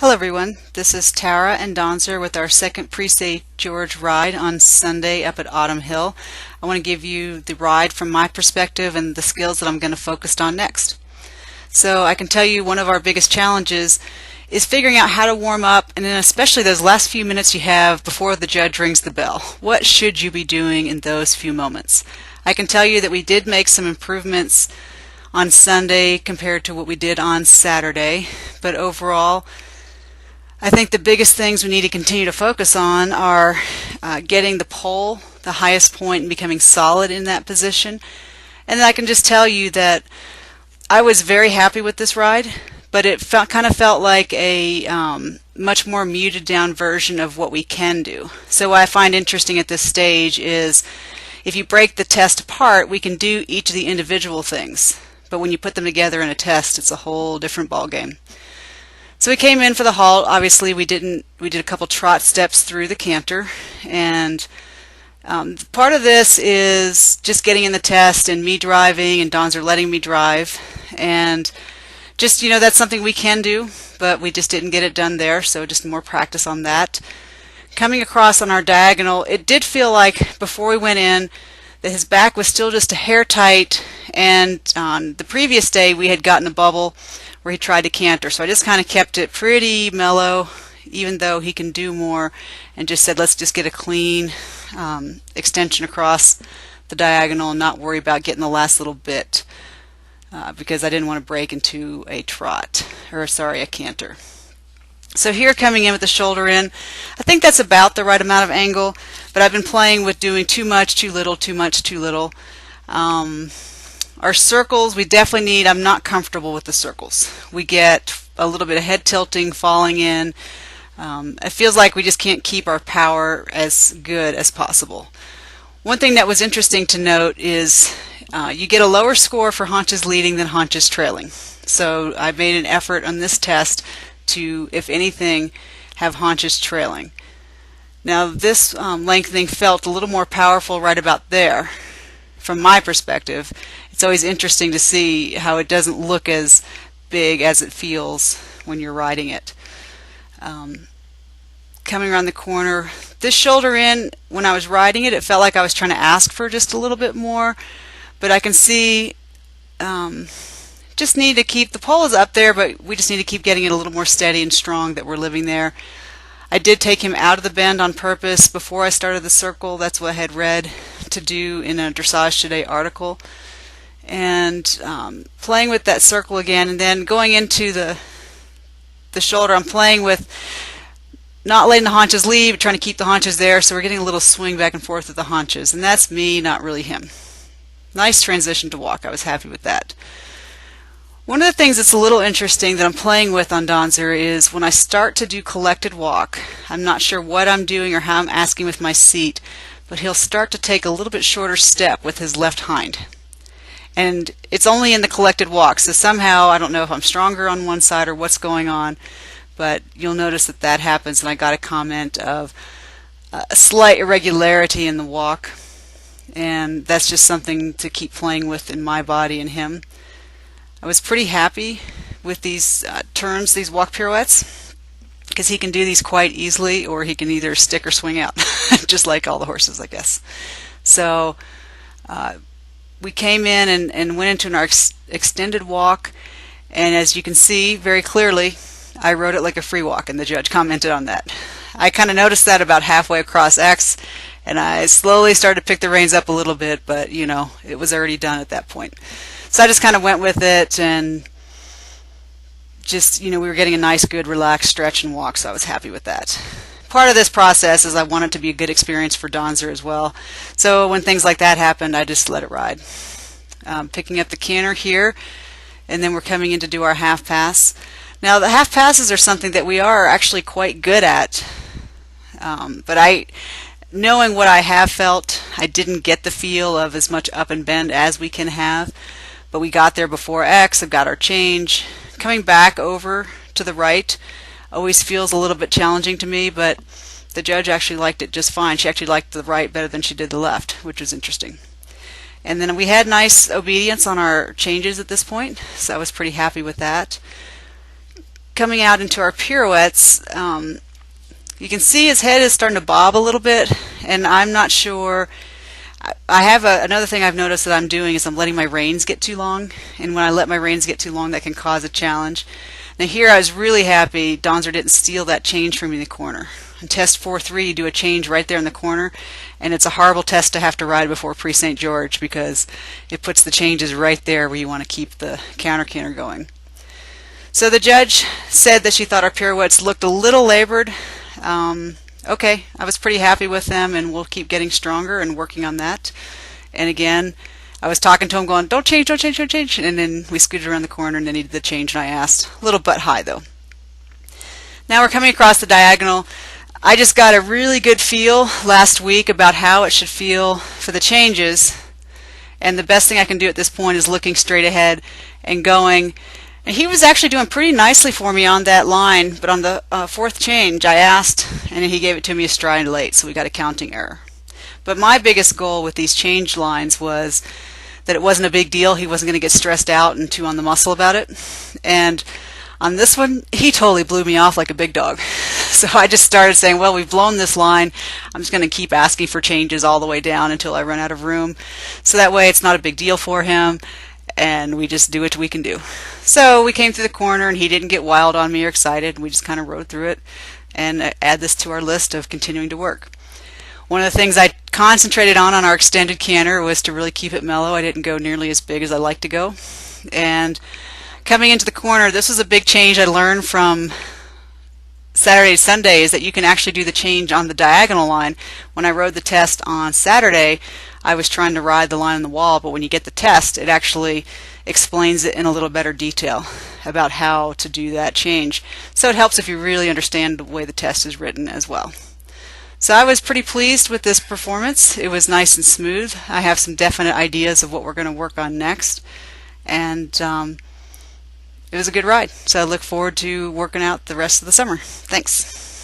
Hello everyone, this is Tara and Donzer with our second Pre-St. George ride on Sunday up at Autumn Hill. I want to give you the ride from my perspective and the skills that I'm going to focus on next. So I can tell you one of our biggest challenges is figuring out how to warm up, and then especially those last few minutes you have before the judge rings the bell. What should you be doing in those few moments? I can tell you that we did make some improvements on Sunday compared to what we did on Saturday, but overall I think the biggest things we need to continue to focus on are getting the pole the highest point and becoming solid in that position. And I can just tell you that I was very happy with this ride, but it kind of felt like a much more muted down version of what we can do. So what I find interesting at this stage is if you break the test apart, we can do each of the individual things. But when you put them together in a test, it's a whole different ballgame. So we came in for the halt. Obviously we did a couple trot steps through the canter, and part of this is just getting in the test and me driving and Donzer letting me drive, and just, that's something we can do, but we just didn't get it done there, so just more practice on that. Coming across on our diagonal, it did feel like before we went in that his back was still just a hair tight, and on the previous day we had gotten a bubble where he tried to canter, so I just kind of kept it pretty mellow, even though he can do more, and just said let's just get a clean extension across the diagonal and not worry about getting the last little bit, because I didn't want to break into a trot, or sorry, a canter. So here, coming in with the shoulder in, I think that's about the right amount of angle, but I've been playing with doing too much, too little, too much, too little. Our circles, we definitely need, I'm not comfortable with the circles. We get a little bit of head tilting, falling in. It feels like we just can't keep our power as good as possible. One thing that was interesting to note is you get a lower score for haunches leading than haunches trailing. So I made an effort on this test to, if anything, have haunches trailing. Now this lengthening felt a little more powerful right about there. From my perspective, it's always interesting to see how it doesn't look as big as it feels when you're riding it. Coming around the corner, this shoulder in, when I was riding it, it felt like I was trying to ask for just a little bit more, but I can see just need to keep the pole is up there, but we just need to keep getting it a little more steady and strong that we're living there. I did take him out of the bend on purpose before I started the circle. That's what I had read to do in a Dressage Today article. And playing with that circle again, and then going into the shoulder, I'm playing with not letting the haunches leave, trying to keep the haunches there, so we're getting a little swing back and forth with the haunches. And that's me, not really him. Nice transition to walk. I was happy with that. One of the things that's a little interesting that I'm playing with on Donzer is when I start to do collected walk, I'm not sure what I'm doing or how I'm asking with my seat, but he'll start to take a little bit shorter step with his left hind. And it's only in the collected walk, so somehow I don't know if I'm stronger on one side or what's going on, but you'll notice that that happens, and I got a comment of a slight irregularity in the walk, and that's just something to keep playing with in my body and him. I was pretty happy with these turns, these walk pirouettes, because he can do these quite easily, or he can either stick or swing out, just like all the horses, I guess. So we came in and went into our extended walk, and as you can see very clearly, I rode it like a free walk, and the judge commented on that. I kind of noticed that about halfway across X, and I slowly started to pick the reins up a little bit, but it was already done at that point. So I just kind of went with it, and just, we were getting a nice, good, relaxed stretch and walk, so I was happy with that. Part of this process is I want it to be a good experience for Donzer as well. So when things like that happened, I just let it ride. Picking up the canter here, and then we're coming in to do our half pass. Now the half passes are something that we are actually quite good at, but knowing what I have felt, I didn't get the feel of as much up and bend as we can have. But we got there before X, I've got our change. Coming back over to the right always feels a little bit challenging to me, but the judge actually liked it just fine. She actually liked the right better than she did the left, which was interesting. And then we had nice obedience on our changes at this point, so I was pretty happy with that. coming out into our pirouettes, you can see his head is starting to bob a little bit, and I'm not sure. I have another thing I've noticed that I'm doing is I'm letting my reins get too long, and when I let my reins get too long, that can cause a challenge. Now here I was really happy Donzer didn't steal that change from me in the corner. In test 4-3, you do a change right there in the corner, and it's a horrible test to have to ride before Prix St. George because it puts the changes right there where you want to keep the counter canter going. So the judge said that she thought our pirouettes looked a little labored. Okay, I was pretty happy with them, and we'll keep getting stronger and working on that. And again, I was talking to him going, don't change, don't change, don't change. And then we scooted around the corner, and then he did the change, and I asked. A little butt high, though. Now we're coming across the diagonal. I just got a really good feel last week about how it should feel for the changes. And the best thing I can do at this point is looking straight ahead and going. And he was actually doing pretty nicely for me on that line, but on the fourth change I asked, and he gave it to me a stride late, so we got a counting error. But my biggest goal with these change lines was that it wasn't a big deal. He wasn't going to get stressed out and too on the muscle about it. And on this one, he totally blew me off like a big dog. So I just started saying, well, we've blown this line. I'm just going to keep asking for changes all the way down until I run out of room. So that way it's not a big deal for him, and we just do what we can do. So we came through the corner, and he didn't get wild on me or excited, and we just kind of rode through it and add this to our list of continuing to work. One of the things I concentrated on our extended canter was to really keep it mellow. I didn't go nearly as big as I like to go. And coming into the corner, this was a big change I learned from Saturday to Sunday, is that you can actually do the change on the diagonal line. When I rode the test on Saturday, I was trying to ride the line on the wall, but when you get the test, it actually explains it in a little better detail about how to do that change. So it helps if you really understand the way the test is written as well. So I was pretty pleased with this performance. It was nice and smooth. I have some definite ideas of what we're going to work on next, and it was a good ride. So I look forward to working out the rest of the summer. Thanks.